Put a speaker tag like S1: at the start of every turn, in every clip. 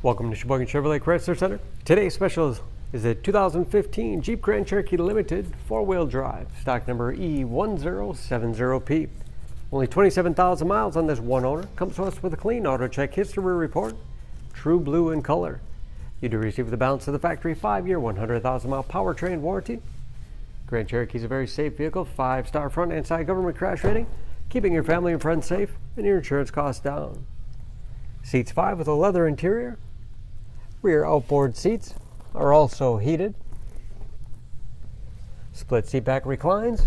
S1: Welcome to Sheboygan Chevrolet Chrysler Center. Today's special is a 2015 Jeep Grand Cherokee Limited 4-wheel drive, stock number E1070P. Only 27,000 miles on this one owner. Comes to us with a clean auto check history report, true blue in color. You do receive the balance of the factory 5-year, 100,000-mile powertrain warranty. Grand Cherokee is a very safe vehicle, 5-star front and side government crash rating, keeping your family and friends safe and your insurance costs down. Seats 5 with a leather interior. Rear outboard seats are also heated. Split seat back reclines,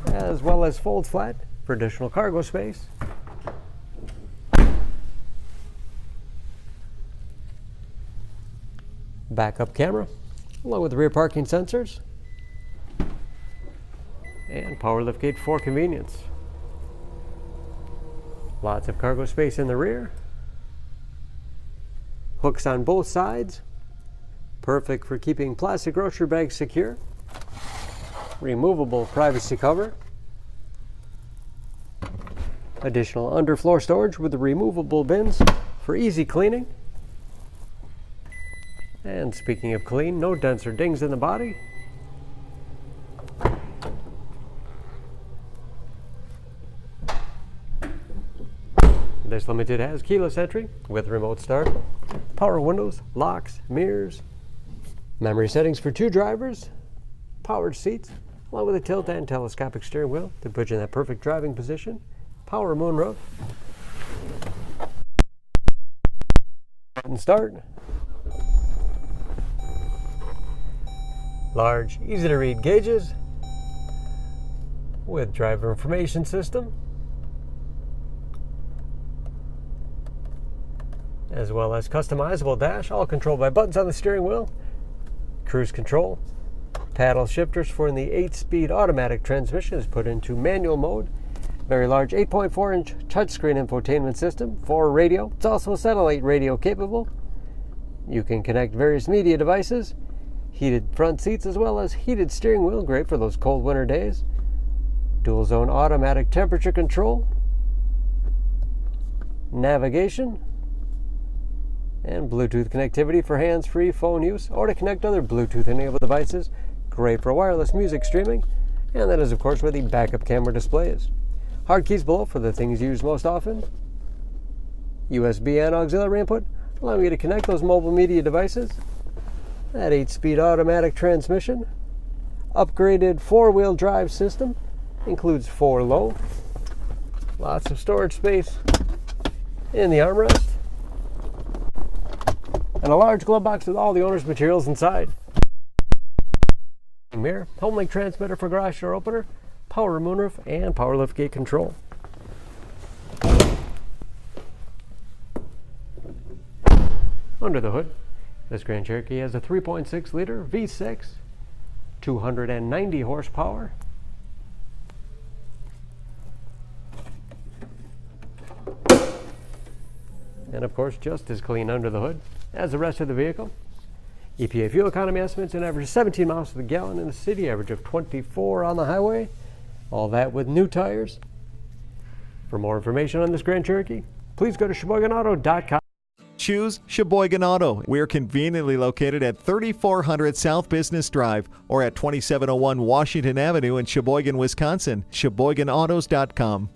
S1: as well as folds flat for additional cargo space. Backup camera, along with rear parking sensors. And power liftgate for convenience. Lots of cargo space in the rear. Hooks on both sides, perfect for keeping plastic grocery bags secure. Removable privacy cover. Additional underfloor storage with the removable bins for easy cleaning. And speaking of clean, no dents or dings in the body. This Limited has keyless entry with remote start, power windows, locks, mirrors, memory settings for 2 drivers, powered seats, along with a tilt and telescopic steering wheel to put you in that perfect driving position, power moonroof, button start, large, easy to read gauges with driver information system, as well as customizable dash, all controlled by buttons on the steering wheel, cruise control, paddle shifters for the 8-speed automatic transmission is put into manual mode, very large 8.4-inch touchscreen infotainment system for radio. It's also satellite radio capable. You can connect various media devices, heated front seats, as well as heated steering wheel, great for those cold winter days, dual zone automatic temperature control, navigation, and Bluetooth connectivity for hands-free phone use or to connect other Bluetooth-enabled devices. Great for wireless music streaming. And that is, of course, where the backup camera display is. Hard keys below for the things used most often. USB and auxiliary input, allowing you to connect those mobile media devices. That 8-speed automatic transmission. Upgraded 4-wheel drive system. Includes 4 low. Lots of storage space in the armrest. And a large glove box with all the owner's materials inside. Mirror, home link transmitter for garage door opener, power moonroof, and power liftgate control. Under the hood, this Grand Cherokee has a 3.6-liter V6, 290 horsepower. And of course, just as clean under the hood as the rest of the vehicle. EPA fuel economy estimates an average of 17 miles to the gallon in the city, average of 24 on the highway. All that with new tires. For more information on this Grand Cherokee, please go to SheboyganAuto.com.
S2: Choose Sheboygan Auto. We're conveniently located at 3400 South Business Drive or at 2701 Washington Avenue in Sheboygan, Wisconsin. SheboyganAutos.com.